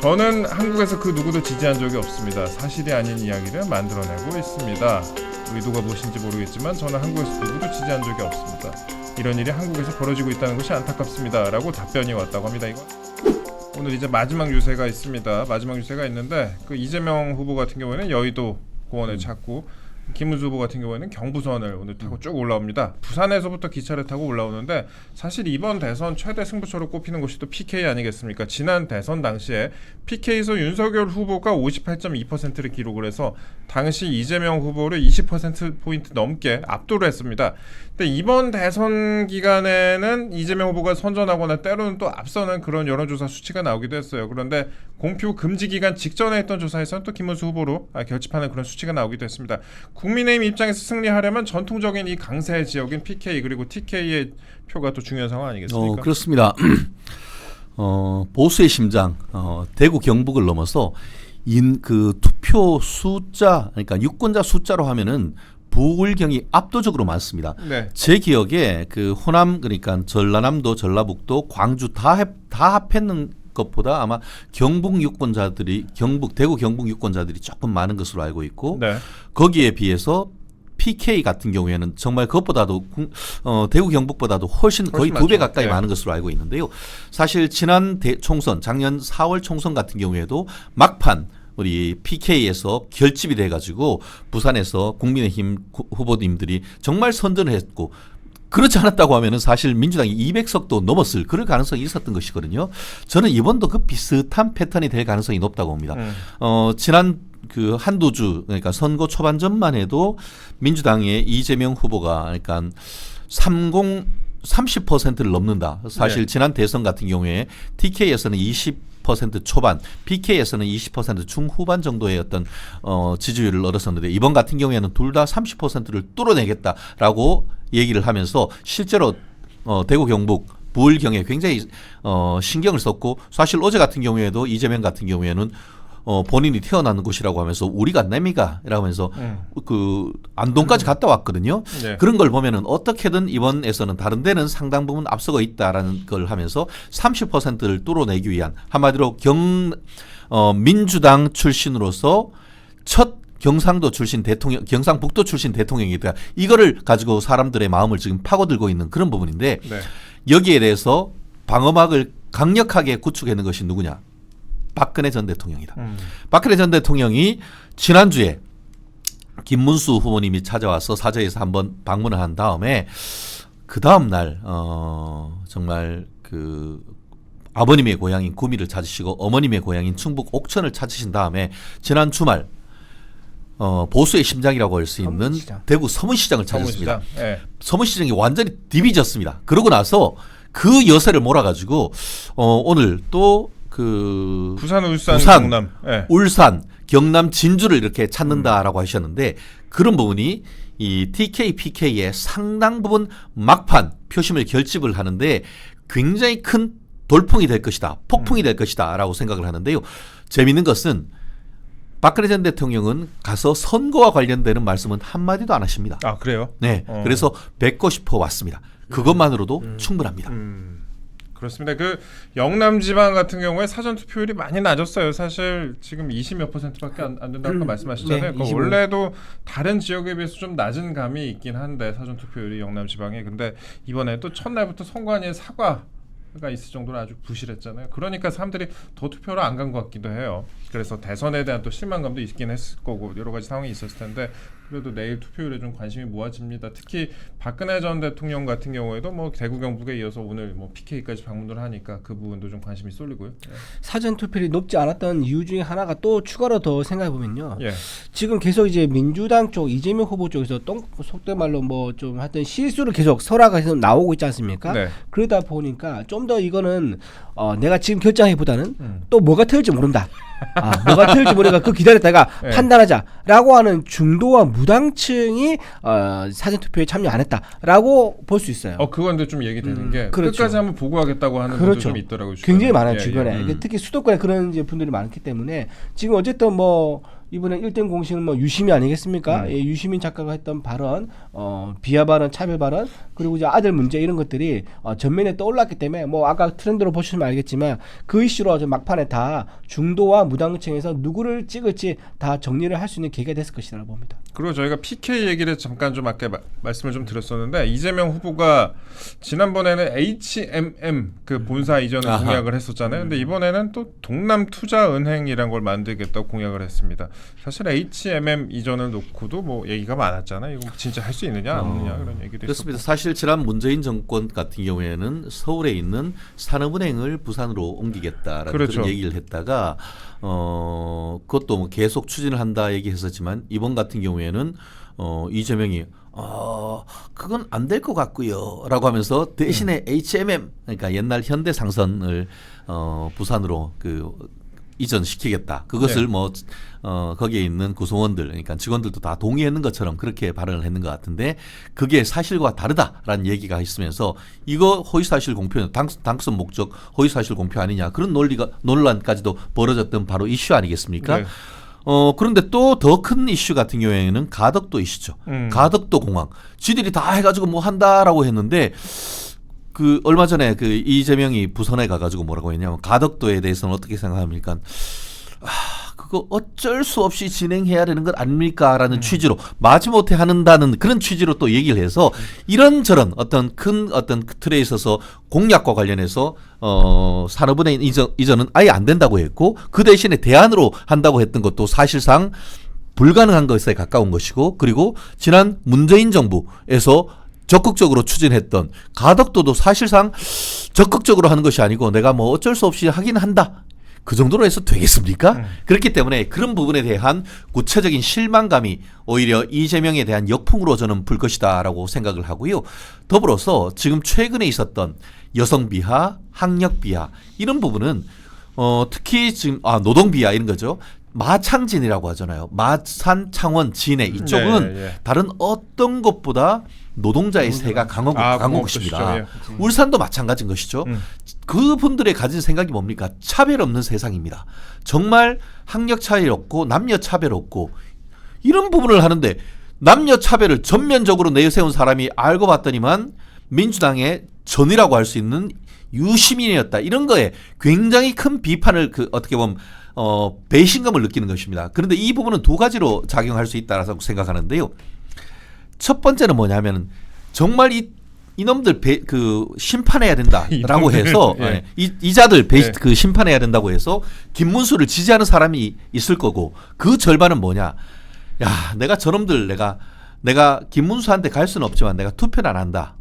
저는 한국에서 그 누구도 지지한 적이 없습니다. 사실이 아닌 이야기를 만들어내고 있습니다. 의도가 무엇인지 모르겠지만 저는 한국에서 누구도 지지한 적이 없습니다. 이런 일이 한국에서 벌어지고 있다는 것이 안타깝습니다. 라고 답변이 왔다고 합니다. 이거 오늘 이제 마지막 유세가 있습니다. 마지막 유세가 있는데 그 이재명 후보 같은 경우에는 여의도 공원을 찾고 김문수 후보 같은 경우에는 경부선을 오늘 타고 쭉 올라옵니다. 부산에서부터 기차를 타고 올라오는데 사실 이번 대선 최대 승부처로 꼽히는 것이 또 PK 아니겠습니까? 지난 대선 당시에 PK에서 윤석열 후보가 58.2%를 기록을 해서 당시 이재명 후보를 20%포인트 넘게 압도를 했습니다. 근데 이번 대선 기간에는 이재명 후보가 선전하거나 때로는 또 앞서는 그런 여론조사 수치가 나오기도 했어요. 그런데 공표 금지 기간 직전에 했던 조사에서는 또 김문수 후보로 결집하는 그런 수치가 나오기도 했습니다. 국민의힘 입장에서 승리하려면 전통적인 이 강세 지역인 PK 그리고 TK의 표가 또 중요한 상황 아니겠습니까? 그렇습니다. 보수의 심장 대구 경북을 넘어서 그 투표 숫자 그러니까 유권자 숫자로 하면은 부울경이 압도적으로 많습니다. 네. 제 기억에 그 호남 그러니까 전라남도, 전라북도, 광주 다 합했는 것보다 아마 경북 유권자들이 대구 경북 유권자들이 조금 많은 것으로 알고 있고 네. 거기에 거기에 비해서 PK 같은 경우에는 정말 그것보다도 대구 경북보다도 훨씬 거의 2배 가까이 네. 많은 것으로 알고 있는데요. 사실 지난 총선 작년 4월 총선 같은 경우에도 막판 우리 PK에서 결집이 돼가지고 부산에서 국민의힘 후보님들이 정말 선전을 했고 그렇지 않았다고 하면은 사실 민주당이 200석도 넘었을 그럴 가능성이 있었던 것이거든요. 저는 이번도 그 비슷한 패턴이 될 가능성이 높다고 봅니다. 지난 그 한두 주 그러니까 선거 초반전만 해도 민주당의 이재명 후보가 그러니까 30%를 넘는다. 사실 네. 지난 대선 같은 경우에 TK에서는 20% 초반, PK에서는 20% 중후반 정도의 어떤 지지율을 얻었었는데 이번 같은 경우에는 둘 다 30%를 뚫어내겠다라고 얘기를 하면서 실제로 대구 경북 부울경에 굉장히 신경을 썼고 사실 어제 같은 경우에도 이재명 같은 경우에는 본인이 태어난 곳이라고 하면서 우리가 냅니까? 이라고 하면서 그 안동까지 갔다 왔거든요. 네. 그런 걸 보면은 어떻게든 이번에서는 다른 데는 상당 부분 앞서고 있다라는 걸 하면서 30%를 뚫어내기 위한 한마디로 민주당 출신으로서 첫 경상도 출신 대통령, 경상북도 출신 대통령이다. 이거를 가지고 사람들의 마음을 지금 파고들고 있는 그런 부분인데 네. 여기에 대해서 방어막을 강력하게 구축하는 것이 누구냐? 박근혜 전 대통령이다. 박근혜 전 대통령이 지난주에 김문수 후보님이 찾아와서 사저에서 한번 방문을 한 다음에 그 다음 날 정말 그 아버님의 고향인 구미를 찾으시고 어머님의 고향인 충북 옥천을 찾으신 다음에 지난 주말 보수의 심장이라고 할 수 있는 서문시장. 대구 서문시장을 찾았습니다. 네. 서문시장이 완전히 디비졌습니다. 그러고 나서 그 여세를 몰아가지고 오늘 또 그 부산, 울산, 경남, 네. 울산, 경남, 진주를 이렇게 찾는다라고 하셨는데 그런 부분이 이 TK, PK의 상당 부분 막판 표심을 결집을 하는데 굉장히 큰 돌풍이 될 것이다, 폭풍이 될 것이다라고 생각을 하는데요. 재미있는 것은 박근혜 전 대통령은 가서 선거와 관련되는 말씀은 한마디도 안 하십니다. 아 그래요? 네, 그래서 뵙고 싶어 왔습니다. 그것만으로도 충분합니다. 그렇습니다. 그 영남 지방 같은 경우에 사전 투표율이 많이 낮았어요. 사실 지금 20몇 %밖에 안 된다고 아까 말씀하셨잖아요. 네, 그러니까 원래도 다른 지역에 비해서 좀 낮은 감이 있긴 한데 사전 투표율이 영남 지방에 근데 이번에 또 첫날부터 선관위의 사과가 있을 정도로 아주 부실했잖아요. 그러니까 사람들이 더 투표를 안 간 것 같기도 해요. 그래서 대선에 대한 또 실망감도 있긴 했을 거고 여러 가지 상황이 있었을 텐데 그래도 내일 투표율에 좀 관심이 모아집니다. 특히 박근혜 전 대통령 같은 경우에도 뭐 대구 경북에 이어서 오늘 뭐 PK까지 방문을 하니까 그 부분도 좀 관심이 쏠리고요. 예. 사전 투표율이 높지 않았던 이유 중에 하나가 또 추가로 더 생각해 보면요. 예. 지금 계속 이제 민주당 쪽 이재명 후보 쪽에서 속된 말로 뭐 좀 하여튼 실수를 계속 설화가 계속 나오고 있지 않습니까? 네. 그러다 보니까 좀 더 이거는 내가 지금 결정하기보다는 또 뭐가 틀릴지 모른다. 뭐가 틀릴지 모르니까 그 기다렸다가 네. 판단하자라고 하는 중도와 무당층이 사전 투표에 참여 안 했다라고 볼 수 있어요. 그건 근데 좀 얘기되는 게 그렇죠. 끝까지 한번 보고하겠다고 하는 분도 그렇죠. 좀 있더라고요. 굉장히 주변에. 많아요 예, 주변에. 예. 특히 수도권에 그런 이제 분들이 많기 때문에 지금 어쨌든 뭐 이번에 1등 공신은 뭐 유시민 아니겠습니까? 예, 유시민 작가가 했던 발언, 비하 발언, 차별 발언, 그리고 이제 아들 문제 이런 것들이 전면에 떠올랐기 때문에 뭐 아까 트렌드로 보시면 알겠지만 그 이슈로 좀 막판에 다 중도와 무당층에서 누구를 찍을지 다 정리를 할 수 있는 계기가 됐을 것이라고 봅니다. 그리고 저희가 PK 얘기를 잠깐 좀 아까 말씀을 좀 드렸었는데 이재명 후보가 지난번에는 HMM 그 본사 이전을 아하. 공약을 했었잖아요. 근데 이번에는 또 동남투자은행이란 걸 만들겠다고 공약을 했습니다. 사실 HMM 이전을 놓고도 뭐 얘기가 많았잖아요. 이거 진짜 할 수 있느냐 안 있느냐 그런 얘기도 그렇습니다. 있었고. 사실 지난 문재인 정권 같은 경우에는 서울에 있는 산업은행을 부산으로 옮기겠다라는 그렇죠. 그런 얘기를 했다가 그것도 뭐 계속 추진을 한다 얘기했었지만 이번 같은 경우에는 이재명이 그건 안 될 것 같고요라고 하면서 대신에 HMM 그러니까 옛날 현대상선을 부산으로 이전시키겠다. 그것을 네. 거기에 있는 구성원들 그러니까 직원들도 다 동의했는 것처럼 그렇게 발언을 했는 것 같은데 그게 사실과 다르다라는 얘기가 있으면서 이거 허위사실 공표 당선 목적 허위사실 공표 아니냐 그런 논란까지도 벌어졌던 바로 이슈 아니겠습니까? 네. 그런데 또 더 큰 이슈 같은 경우에는 가덕도 이슈죠. 가덕도 공항. 지들이 다 해가지고 뭐 한다라고 했는데 얼마 전에 이재명이 부산에 가가지고 뭐라고 했냐면 가덕도에 대해서는 어떻게 생각합니까? 그거 어쩔 수 없이 진행해야 되는 것 아닙니까?라는 취지로 마지못해 한다는 그런 취지로 또 얘기를 해서 이런저런 어떤 큰 틀에 있어서 공약과 관련해서 산업은행 이전은 아예 안 된다고 했고 그 대신에 대안으로 한다고 했던 것도 사실상 불가능한 것에 가까운 것이고 그리고 지난 문재인 정부에서 적극적으로 추진했던 가덕도도 사실상 적극적으로 하는 것이 아니고 내가 뭐 어쩔 수 없이 하긴 한다. 그 정도로 해서 되겠습니까? 그렇기 때문에 그런 부분에 대한 구체적인 실망감이 오히려 이재명에 대한 역풍으로 저는 불 것이다라고 생각을 하고요. 더불어서 지금 최근에 있었던 여성 비하, 학력 비하 이런 부분은 특히 지금 노동 비하 이런 거죠. 마창진이라고 하잖아요. 마산, 창원, 진해 이쪽은 네. 다른 어떤 것보다 노동자의 세가 강한 곳입니다. 예. 울산도 마찬가지인 것이죠. 그분들의 가진 생각이 뭡니까? 차별 없는 세상입니다. 정말 학력 차별 없고 남녀 차별 없고 이런 부분을 하는데 남녀 차별을 전면적으로 내세운 사람이 알고 봤더니만 민주당의 전이라고 할 수 있는 유시민이었다. 이런 거에 굉장히 큰 비판을 어떻게 보면 배신감을 느끼는 것입니다. 그런데 이 부분은 두 가지로 작용할 수 있다고 생각하는데요. 첫 번째는 뭐냐면 정말 이놈들 심판해야 된다라고 해서 예. 이자들 심판해야 된다고 해서 김문수를 지지하는 사람이 있을 거고 그 절반은 뭐냐? 야, 내가 저놈들 내가 김문수한테 갈 수는 없지만 내가 투표를 안 한다.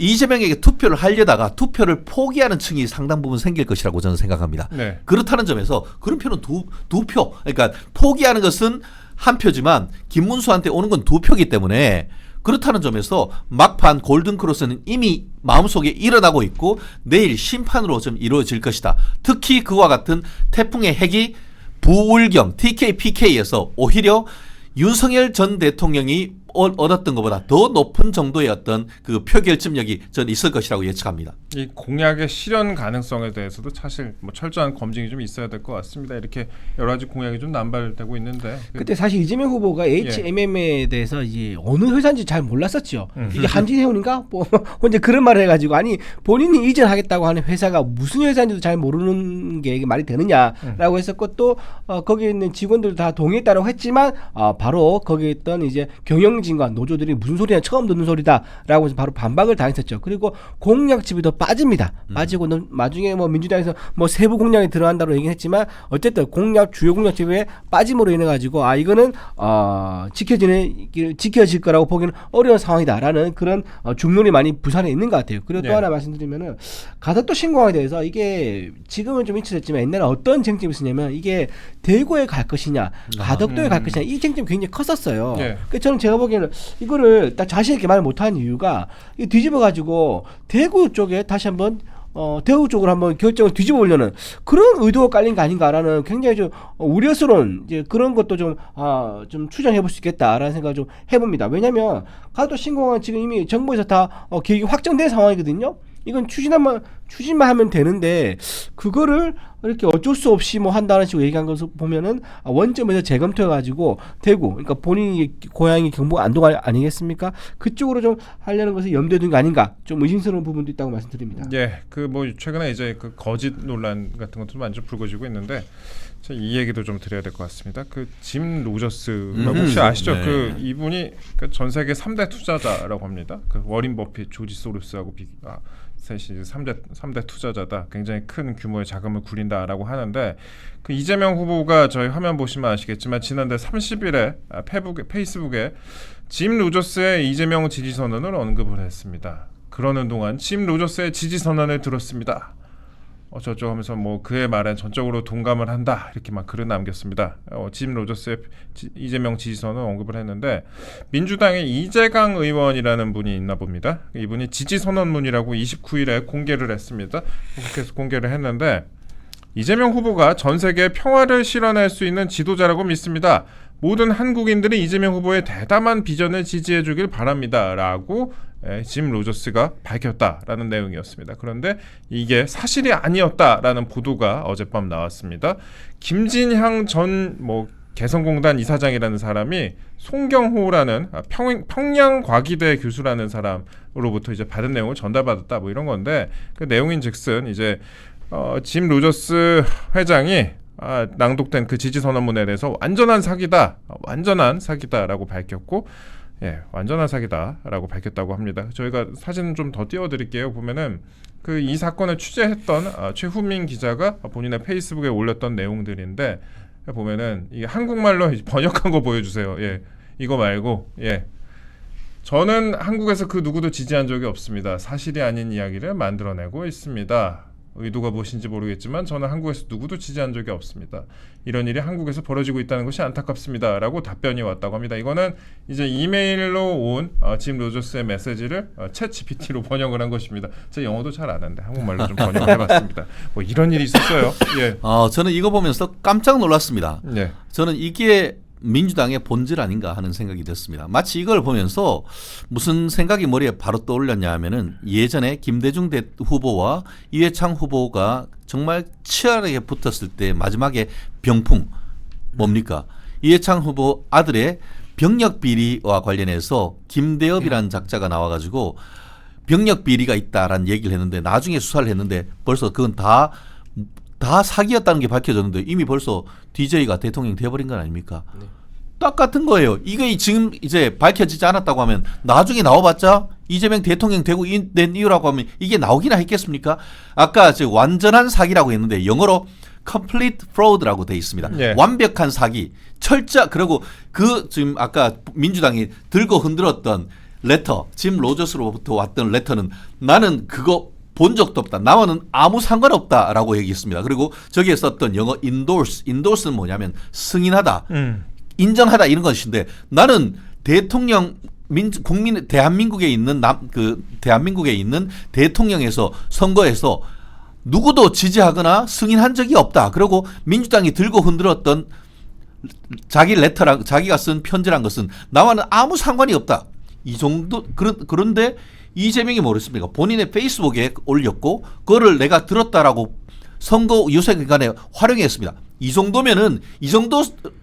이재명에게 투표를 하려다가 투표를 포기하는 층이 상당 부분 생길 것이라고 저는 생각합니다. 네. 그렇다는 점에서 그런 표는 두 표. 그러니까 포기하는 것은 한 표지만 김문수한테 오는 건 두 표이기 때문에 그렇다는 점에서 막판 골든크로스는 이미 마음속에 일어나고 있고 내일 심판으로 좀 이루어질 것이다. 특히 그와 같은 태풍의 핵이 부울경 TK, PK에서 오히려 윤석열 전 대통령이 얻었던 것보다 더 높은 정도의 어떤 표 결집력이 저는 있을 것이라고 예측합니다. 이 공약의 실현 가능성에 대해서도 사실 뭐 철저한 검증이 좀 있어야 될 것 같습니다. 이렇게 여러 가지 공약이 좀 남발되고 있는데 그때 사실 이재명 후보가 HMM에 대해서 이제 어느 회사인지 잘 몰랐었죠. 이게 한진해운인가? 뭐 혼자 그런 말을 해가지고 아니 본인이 이전하겠다고 하는 회사가 무슨 회사인지도 잘 모르는 게 이게 말이 되느냐라고 했었고 또 거기에 있는 직원들 다 동의했다고 했지만 바로 거기에 있던 이제 경영진과 노조들이 무슨 소리냐 처음 듣는 소리다라고 해서 바로 반박을 당했었죠. 그리고 공약집이 더 빠집니다. 빠지고 나중에 뭐 민주당에서 뭐 세부 공약이 들어간다고 얘기했지만 어쨌든 주요 공약집에 빠짐으로 인해 가지고 이거는 지켜질 거라고 보기는 어려운 상황이다라는 그런 중론이 많이 부산에 있는 것 같아요. 그리고 또 하나 말씀드리면은 가덕도 신공항에 대해서 이게 지금은 좀 잊혀졌지만 옛날에 어떤 쟁점이 있었냐면 이게 대구에 갈 것이냐 가덕도에 갈 것이냐 이 쟁점이 굉장히 컸었어요. 그래서 저는 제가 보기에는 이거를 딱 자신 있게 말 못하는 이유가 뒤집어 가지고 대구 쪽에 다시 한번 대구 쪽으로 한번 결정을 뒤집어 보려는 그런 의도가 깔린 거 아닌가라는 굉장히 좀 우려스러운 이제 그런 것도 좀 추정해 볼 수 있겠다라는 생각을 좀 해봅니다. 왜냐하면 가덕도 신공항은 지금 이미 정부에서 다 계획이 확정된 상황이거든요. 이건 추진하면 추진만 하면 되는데 그거를 이렇게 어쩔 수 없이 뭐 한다는 식으로 얘기한 것을 보면은 원점에서 재검토해가지고 대구, 그러니까 본인이 고향이 경북 안동 아니겠습니까? 그쪽으로 좀 하려는 것을 염두에 둔 게 아닌가 좀 의심스러운 부분도 있다고 말씀드립니다. 예, 그 뭐 최근에 이제 그 거짓 논란 같은 것도 많이 좀 불거지고 있는데 이 얘기도 좀 드려야 될 것 같습니다. 그 짐 로저스 혹시 아시죠? 네. 그 이분이 그 전 세계 3대 투자자라고 합니다. 그 워린 버핏, 조지 소로스하고 셋이 3대 투자자다. 굉장히 큰 규모의 자금을 굴린다라고 하는데 그 이재명 후보가 저희 화면 보시면 아시겠지만 지난달 30일에 페이스북에 짐 로저스의 이재명 지지 선언을 언급을 했습니다. 그러는 동안 짐 로저스의 지지 선언을 들었습니다. 어쩌고 하면서 뭐 그의 말에 전적으로 동감을 한다 이렇게 막 글을 남겼습니다. 짐 로저스의 이재명 지지선을 언급을 했는데 민주당의 이재강 의원이라는 분이 있나 봅니다. 이분이 지지선언문이라고 29일에 공개를 했습니다. 국회에서 공개를 했는데 이재명 후보가 전 세계에 평화를 실현할 수 있는 지도자라고 믿습니다. 모든 한국인들이 이재명 후보의 대담한 비전을 지지해 주길 바랍니다. 라고 짐 로저스가 밝혔다라는 내용이었습니다. 그런데 이게 사실이 아니었다라는 보도가 어젯밤 나왔습니다. 김진향 전 개성공단 이사장이라는 사람이 송경호라는 평양과기대 교수라는 사람으로부터 이제 받은 내용을 전달받았다 뭐 이런 건데 그 내용인즉슨 이제 짐 로저스 회장이 낭독된 그 지지선언문에 대해서 완전한 사기다라고 밝혔고, 예, 완전한 사기다라고 밝혔다고 합니다. 저희가 사진 좀 더 띄워드릴게요. 보면은 그 이 사건을 취재했던 최후민 기자가 본인의 페이스북에 올렸던 내용들인데 보면은 이게 한국말로 번역한 거 보여주세요. 예, 이거 말고 예. 저는 한국에서 그 누구도 지지한 적이 없습니다. 사실이 아닌 이야기를 만들어내고 있습니다. 의도가 무엇인지 모르겠지만 저는 한국에서 누구도 지지한 적이 없습니다. 이런 일이 한국에서 벌어지고 있다는 것이 안타깝습니다. 라고 답변이 왔다고 합니다. 이거는 이제 이메일로 온 짐 로저스의 메시지를 챗 GPT로 번역을 한 것입니다. 제가 영어도 잘 아는데 한국말로 좀 번역을 해봤습니다. 뭐 이런 일이 있었어요. 예. 저는 이거 보면서 깜짝 놀랐습니다. 예. 저는 이게 민주당의 본질 아닌가 하는 생각이 들었습니다. 마치 이걸 보면서 무슨 생각이 머리에 바로 떠올렸냐 하면은 예전에 김대중 후보와 이회창 후보가 정말 치열하게 붙었을 때 마지막에 병풍 뭡니까? 이회창 후보 아들의 병력 비리와 관련해서 김대엽이라는 작자가 나와가지고 병력 비리가 있다라는 얘기를 했는데 나중에 수사를 했는데 벌써 그건 다 사기였다는 게 밝혀졌는데 이미 벌써 DJ가 대통령 돼버린 건 아닙니까? 네. 똑같은 거예요. 이게 지금 이제 밝혀지지 않았다고 하면 나중에 나와봤자 이재명 대통령 되고 된 이유라고 하면 이게 나오기나 했겠습니까? 아까 완전한 사기라고 했는데 영어로 complete fraud라고 돼 있습니다. 네. 완벽한 사기, 그리고 지금 아까 민주당이 들고 흔들었던 레터, 짐 로저스로부터 왔던 레터는 나는 그거 본 적도 없다. 나와는 아무 상관없다라고 얘기했습니다. 그리고 저기에 썼던 영어 endorse는 뭐냐면 승인하다, 인정하다 이런 것인데 나는 대통령 대한민국에 있는 대한민국에 있는 대통령에서 선거에서 누구도 지지하거나 승인한 적이 없다. 그리고 민주당이 들고 흔들었던 자기가 쓴 편지란 것은 나와는 아무 상관이 없다. 이 정도 그런데 이재명이 뭐랬습니까? 본인의 페이스북에 올렸고 그거를 내가 들었다라고 선거 유세 기간에 활용했습니다. 이 정도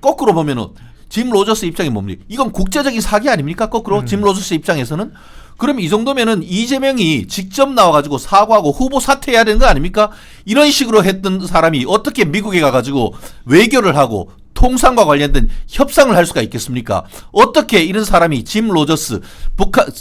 거꾸로 보면은 짐 로저스 입장이 뭡니까? 이건 국제적인 사기 아닙니까? 거꾸로 짐 로저스 입장에서는 그럼 이 정도면은 이재명이 직접 나와가지고 사과하고 후보 사퇴해야 되는 거 아닙니까? 이런 식으로 했던 사람이 어떻게 미국에 가가지고 외교를 하고 통상과 관련된 협상을 할 수가 있겠습니까? 어떻게 이런 사람이 짐 로저스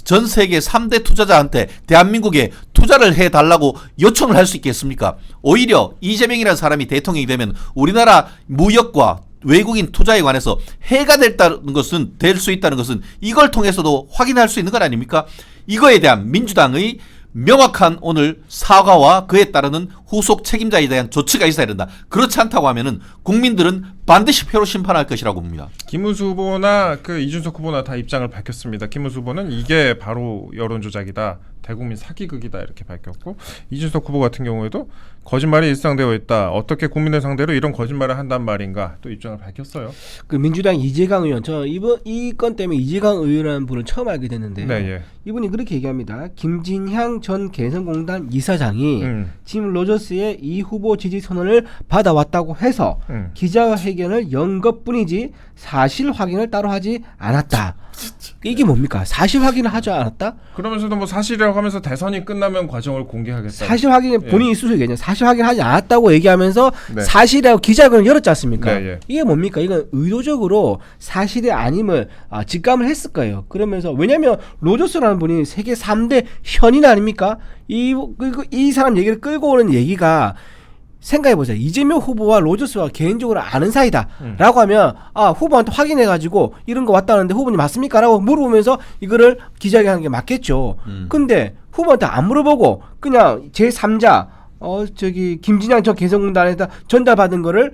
전 세계 3대 투자자한테 대한민국에 투자를 해달라고 요청을 할 수 있겠습니까? 오히려 이재명이라는 사람이 대통령이 되면 우리나라 무역과 외국인 투자에 관해서 해가 될 수 있다는 것은 이걸 통해서도 확인할 수 있는 것 아닙니까? 이거에 대한 민주당의 명확한 오늘 사과와 그에 따르는 후속 책임자에 대한 조치가 있어야 된다. 그렇지 않다고 하면은 국민들은 반드시 표로 심판할 것이라고 봅니다. 김문수 후보나 그 이준석 후보나 다 입장을 밝혔습니다. 김문수 후보는 이게 바로 여론조작이다, 대국민 사기극이다 이렇게 밝혔고, 이준석 후보 같은 경우에도 거짓말이 일상되어 있다, 어떻게 국민을 상대로 이런 거짓말을 한단 말인가 또 입장을 밝혔어요. 그 민주당 이재강 의원, 저 이번 이 건 때문에 이재강 의원이라는 분을 처음 알게 됐는데요. 네, 예. 이분이 그렇게 얘기합니다. 김진향 전 개성공단 이사장이 짐 로저스의 이 후보 지지 선언을 받아왔다고 해서 기자회견을 연 것뿐이지 사실 확인을 따로 하지 않았다. 이게 뭡니까? 사실 확인을 하지 않았다? 그러면서도 뭐 사실이라고 하면서 대선이 끝나면 과정을 공개하겠다. 사실 확인을 본인이 스스로 얘기하냐. 사실 확인하지 않았다고 얘기하면서 네. 사실이라고 기자회견을 열었지 않습니까? 네, 예. 이게 뭡니까? 이건 의도적으로 사실이 아님을 직감을 했을 거예요. 그러면서 왜냐하면 로저스라는 분이 세계 3대 현인 아닙니까? 이 사람 얘기를 끌고 오는 얘기가, 생각해보세요. 이재명 후보와 로저스와 개인적으로 아는 사이다 라고 하면 후보한테 확인해가지고 이런 거 왔다는데 후보님 맞습니까? 라고 물어보면서 이거를 기자회견 하는 게 맞겠죠. 근데 후보한테 안 물어보고 그냥 제3자 김진양 저 개성공단에다 전달받은 거를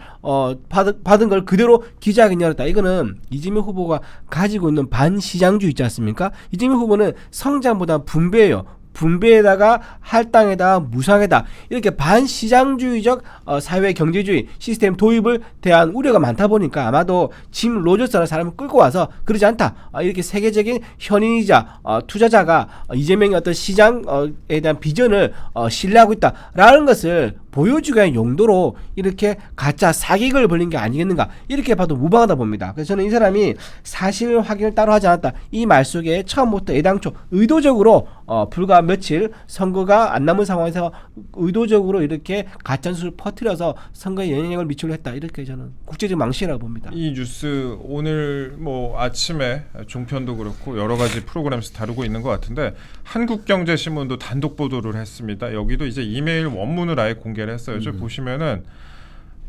받은 걸 그대로 기자회견 열었다. 이거는 이재명 후보가 가지고 있는 반시장주의 있지 않습니까? 이재명 후보는 성장보다 분배예요. 분배에다가 할당에다가 무상에다 이렇게 반시장주의적 사회 경제주의 시스템 도입을 대한 우려가 많다 보니까 아마도 짐 로저스라는 사람을 끌고 와서 그러지 않다. 이렇게 세계적인 현인이자 투자자가 이재명의 어떤 시장에 대한 비전을 신뢰하고 있다라는 것을 보여주기 위한 용도로 이렇게 가짜 사기극을 벌린 게 아니겠는가, 이렇게 봐도 무방하다 봅니다. 그래서 저는 이 사람이 사실 확인을 따로 하지 않았다, 이 말 속에 처음부터 애당초 의도적으로 불과 며칠 선거가 안 남은 상황에서 의도적으로 이렇게 가짜뉴스를 퍼뜨려서 선거에 영향을 미치려 했다, 이렇게 저는 국제적 망신이라고 봅니다. 이 뉴스 오늘 뭐 아침에 종편도 그렇고 여러 가지 프로그램에서 다루고 있는 것 같은데, 한국경제신문도 단독 보도를 했습니다. 여기도 이제 이메일 원문을 아예 공개를 했어요. 저 보시면은,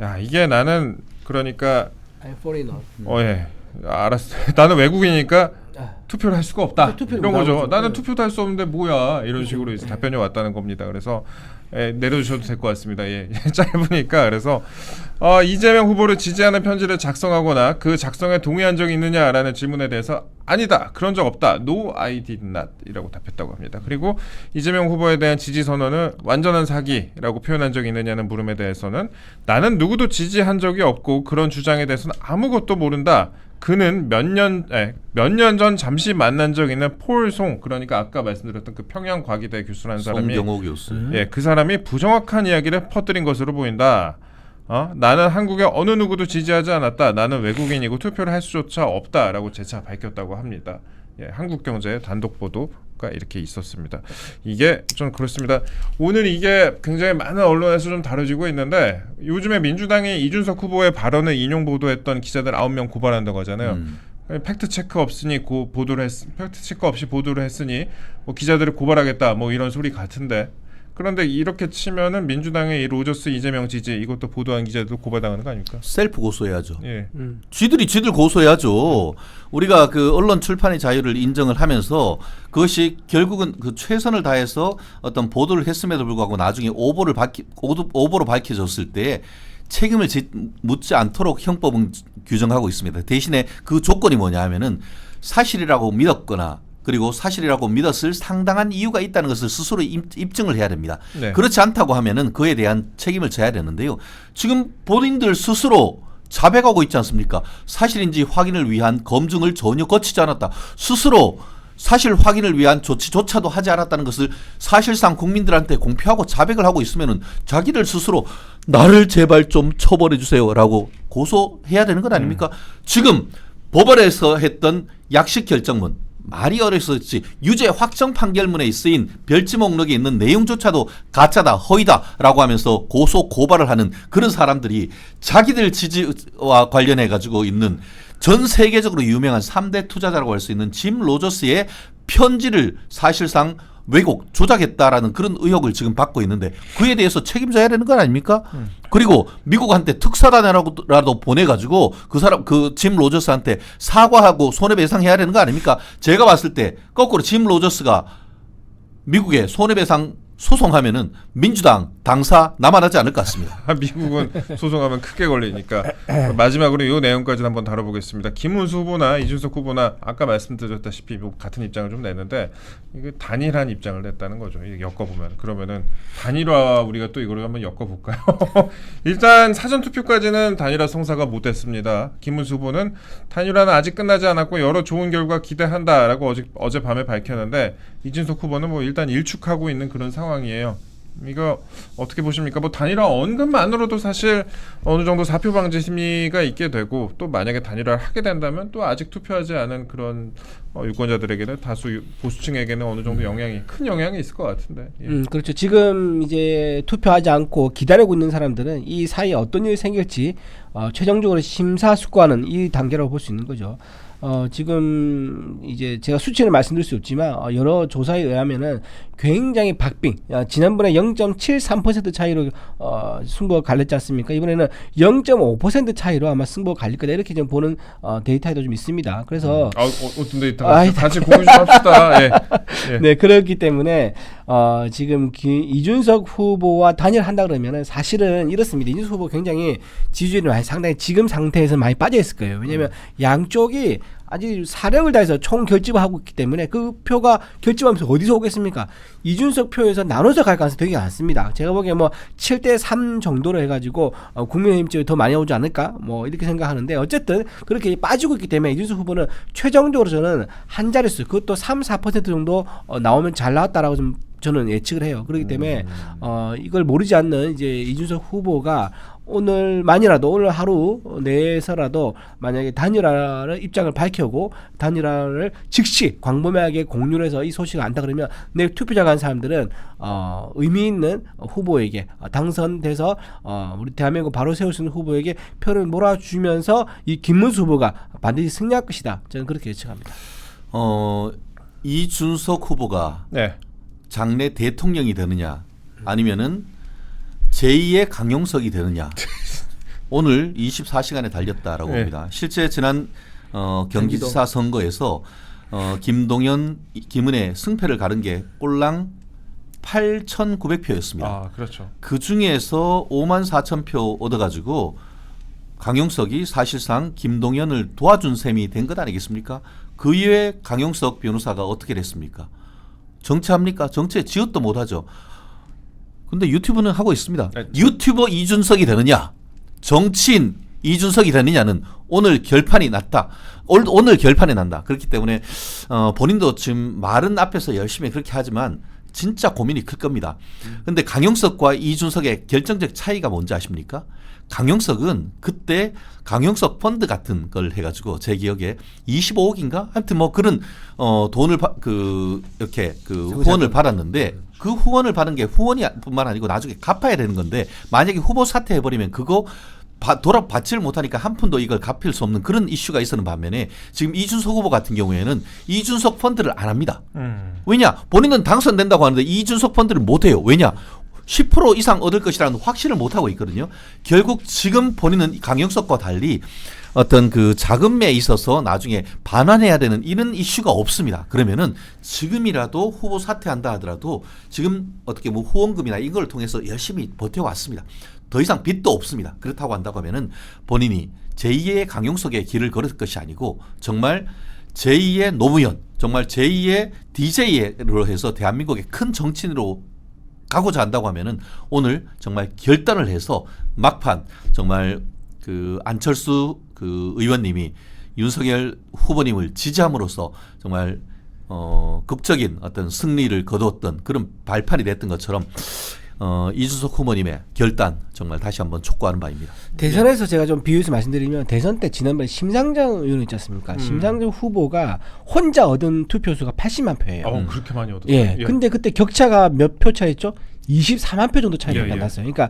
야, 이게 나는 그러니까 I'm foreigner. 예, 알았어. 나는 외국이니까 투표를 할 수가 없다, 이런 거죠. 나는 투표도 할 수 없는데 뭐야, 이런 식으로 이제 답변이 왔다는 겁니다. 그래서 내려주셔도 될 것 같습니다. 예, 짧으니까. 그래서 이재명 후보를 지지하는 편지를 작성하거나 그 작성에 동의한 적이 있느냐라는 질문에 대해서 아니다, 그런 적 없다, No, I did not 이라고 답했다고 합니다. 그리고 이재명 후보에 대한 지지 선언을 완전한 사기라고 표현한 적이 있느냐는 물음에 대해서는 나는 누구도 지지한 적이 없고 그런 주장에 대해서는 아무것도 모른다. 그는 몇 년 전 잠시 만난 적 있는 폴송, 그러니까 아까 말씀드렸던 그 평양과기대 교수라는 사람이, 송경호 교수. 그 사람이 부정확한 이야기를 퍼뜨린 것으로 보인다. 나는 한국의 어느 누구도 지지하지 않았다. 나는 외국인이고 투표를 할 수조차 없다라고 재차 밝혔다고 합니다. 한국경제 단독 보도가 이렇게 있었습니다. 이게 좀 그렇습니다. 오늘 이게 굉장히 많은 언론에서 좀 다뤄지고 있는데, 요즘에 민주당이 이준석 후보의 발언을 인용 보도했던 기자들 9명 고발한다고 하잖아요. 팩트 체크 없이 보도를 했으니 뭐 기자들을 고발하겠다, 뭐 이런 소리 같은데, 그런데 이렇게 치면은 민주당의 이 로저스 이재명 지지, 이것도 보도한 기자들도 고발당하는 거 아닙니까? 셀프 고소해야죠. 예. 쥐들 고소해야죠. 우리가 그 언론 출판의 자유를 인정을 하면서 그것이 결국은 그 최선을 다해서 어떤 보도를 했음에도 불구하고 나중에 오보로 밝혀졌을 때 책임을 묻지 않도록 형법은 규정하고 있습니다. 대신에 그 조건이 뭐냐 하면은 사실이라고 믿었거나 그리고 사실이라고 믿었을 상당한 이유가 있다는 것을 스스로 입증을 해야 됩니다. 네. 그렇지 않다고 하면은 그에 대한 책임을 져야 되는데요. 지금 본인들 스스로 자백하고 있지 않습니까? 사실인지 확인을 위한 검증을 전혀 거치지 않았다. 스스로 사실 확인을 위한 조치조차도 하지 않았다는 것을 사실상 국민들한테 공표하고 자백을 하고 있으면은 자기들 스스로 나를 제발 좀 처벌해 주세요라고 고소해야 되는 것 아닙니까? 지금 법원에서 했던 약식 결정문, 말이 어려서지 유죄 확정 판결문에 쓰인 별지 목록에 있는 내용조차도 가짜다, 허위다라고 하면서 고소 고발을 하는 그런 사람들이 자기들 지지와 관련해 가지고 있는 전 세계적으로 유명한 3대 투자자라고 할 수 있는 짐 로저스의 편지를 사실상 왜곡, 조작했다라는 그런 의혹을 지금 받고 있는데 그에 대해서 책임져야 되는 건 아닙니까? 그리고 미국한테 특사단이라도 보내가지고 그 사람, 그 짐 로저스한테 사과하고 손해배상해야 되는 거 아닙니까? 제가 봤을 때 거꾸로 짐 로저스가 미국에 손해배상 소송하면은 민주당 당사 남아나지 않을 것 같습니다. 미국은 소송하면 크게 걸리니까. 마지막으로 이 내용까지 한번 다뤄보겠습니다. 김문수 후보나 이준석 후보나 아까 말씀드렸다시피 뭐 같은 입장을 좀 냈는데 이게 단일한 입장을 냈다는 거죠. 이게 엮어보면 그러면은 단일화 우리가 또 이걸 한번 엮어볼까요? 일단 사전 투표까지는 단일화 성사가 못됐습니다. 김문수 후보는 단일화는 아직 끝나지 않았고 여러 좋은 결과 기대한다라고 어젯밤에 밝혔는데 이준석 후보는 뭐 일단 일축하고 있는 그런 상황이에요. 이거 어떻게 보십니까? 뭐 단일화 언급만으로도 사실 어느 정도 사표 방지 심리가 있게 되고 또 만약에 단일화를 하게 된다면 또 아직 투표하지 않은 그런 유권자들에게는 다수 보수층에게는 어느 정도 큰 영향이 있을 것 같은데. 예. 그렇죠. 지금 이제 투표하지 않고 기다리고 있는 사람들은 이 사이에 어떤 일이 생길지 최종적으로 심사숙고하는 이 단계라고 볼 수 있는 거죠. 지금 이제 제가 수치를 말씀드릴 수 없지만 여러 조사에 의하면은 굉장히 박빙. 지난번에 0.73% 차이로 승부가 갈렸지 않습니까? 이번에는 0.5% 차이로 아마 승부가 갈릴 거다 이렇게 좀 보는 데이터도 좀 있습니다. 그래서 어떤 데이터가 같이 공유 좀 합시다. 예. 예. 네, 그렇기 때문에 지금 이준석 후보와 단일한다 그러면은 사실은 이렇습니다. 이준석 후보 굉장히 지지율이 상당히 지금 상태에서 많이 빠져 있을 거예요. 왜냐하면 양쪽이 아직 사력을 다해서 총 결집을 하고 있기 때문에 그 표가 결집하면서 어디서 오겠습니까? 이준석 표에서 나눠서 갈 가능성이 되게 많습니다. 제가 보기에 뭐 7대3 정도로 해가지고 국민의힘 쪽이 더 많이 오지 않을까? 뭐 이렇게 생각하는데 어쨌든 그렇게 빠지고 있기 때문에 이준석 후보는 최종적으로 저는 한 자릿수 그것도 3-4% 정도 나오면 잘 나왔다라고 좀 저는 예측을 해요. 그렇기 때문에 이걸 모르지 않는 이제 이준석 후보가 오늘만이라도 오늘 하루 내에서라도 만약에 단일화를 입장을 밝히고 단일화를 즉시 광범위하게 공유를 해서 이 소식을 안다 그러면 내 투표자 간 사람들은 의미 있는 후보에게 당선돼서 우리 대한민국 바로 세울 수 있는 후보에게 표를 몰아주면서 이 김문수 후보가 반드시 승리할 것이다. 저는 그렇게 예측합니다. 이준석 후보가 네. 장래 대통령이 되느냐 아니면은 제2의 강용석이 되느냐 오늘 24시간에 달렸다라고 네. 봅니다. 실제 지난 경기지사 선거에서 김동연, 김은혜 승패를 가른 게 꼴랑 8,900표였습니다. 아, 그렇죠. 그 중에서 54,000표 얻어가지고 강용석이 사실상 김동연을 도와준 셈이 된 것 아니겠습니까? 그 이후에 강용석 변호사가 어떻게 됐습니까? 정치합니까? 정치에 지읒도 못하죠. 근데 유튜브는 하고 있습니다. 유튜버 이준석이 되느냐 정치인 이준석이 되느냐는 오늘 결판이 났다. 오늘 결판이 난다. 그렇기 때문에 본인도 지금 말은 앞에서 열심히 그렇게 하지만 진짜 고민이 클 겁니다. 근데 강용석과 이준석의 결정적 차이가 뭔지 아십니까? 강용석은 그때 강용석 펀드 같은 걸 해가지고 제 기억에 25억인가? 하여튼 뭐 그런 돈을 이렇게 후원을 받았는데 그 후원을 받은 게 후원이뿐만 아니고 나중에 갚아야 되는 건데 만약에 후보 사퇴해버리면 그거 돌아받지를 못하니까 한 푼도 이걸 갚을 수 없는 그런 이슈가 있었는 반면에 지금 이준석 후보 같은 경우에는 이준석 펀드를 안 합니다. 왜냐? 본인은 당선된다고 하는데 이준석 펀드를 못 해요. 왜냐? 10% 이상 얻을 것이라는 확신을 못하고 있거든요. 결국 지금 본인은 강용석과 달리 어떤 그 자금에 있어서 나중에 반환해야 되는 이런 이슈가 없습니다. 그러면은 지금이라도 후보 사퇴한다 하더라도 지금 어떻게 뭐 후원금이나 이걸 통해서 열심히 버텨왔습니다. 더 이상 빚도 없습니다. 그렇다고 한다고 하면은 본인이 제2의 강용석의 길을 걸을 것이 아니고 정말 제2의 노무현, 정말 제2의 DJ로 해서 대한민국의 큰 정치인으로 가고자 한다고 하면은 오늘 정말 결단을 해서 막판 정말 그 안철수 그 의원님이 윤석열 후보님을 지지함으로써 정말 극적인 어떤 승리를 거두었던 그런 발판이 됐던 것처럼 이준석 후보님의 결단 정말 다시 한번 촉구하는 바입니다. 대선에서 제가 좀 비유해서 말씀드리면 대선 때 지난번에 심상정 의원 있지 않습니까? 심상정 후보가 혼자 얻은 투표수가 80만 표예요. 그렇게 많이 얻었어요. 예. 근데 그때 격차가 몇 표 차였죠? 24만 표 정도 차이가 났어요. 그러니까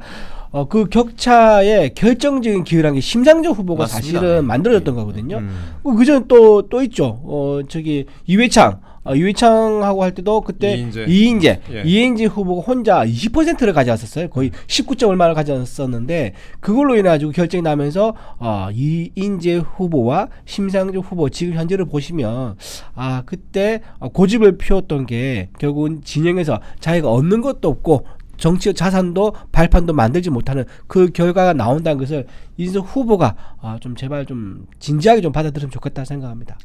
그 격차의 결정적인 기회란 게 심상정 후보가 맞습니다. 사실은 만들어졌던 거거든요. 그전 또 있죠. 저기 이회창 유이창하고 할 때도 그때 이인재. 이인재 후보가 혼자 20%를 가져왔었어요. 거의 19점 얼마를 가져왔었는데 그걸로 인해 가지고 결정이 나면서 이인재 후보와 심상정 후보 지금 현재를 보시면 그때 고집을 피웠던 게 결국은 진영에서 자기가 얻는 것도 없고 정치 자산도 발판도 만들지 못하는 그 결과가 나온다는 것을 이인재 후보가 좀 제발 좀 진지하게 좀 받아들이면 좋겠다 생각합니다.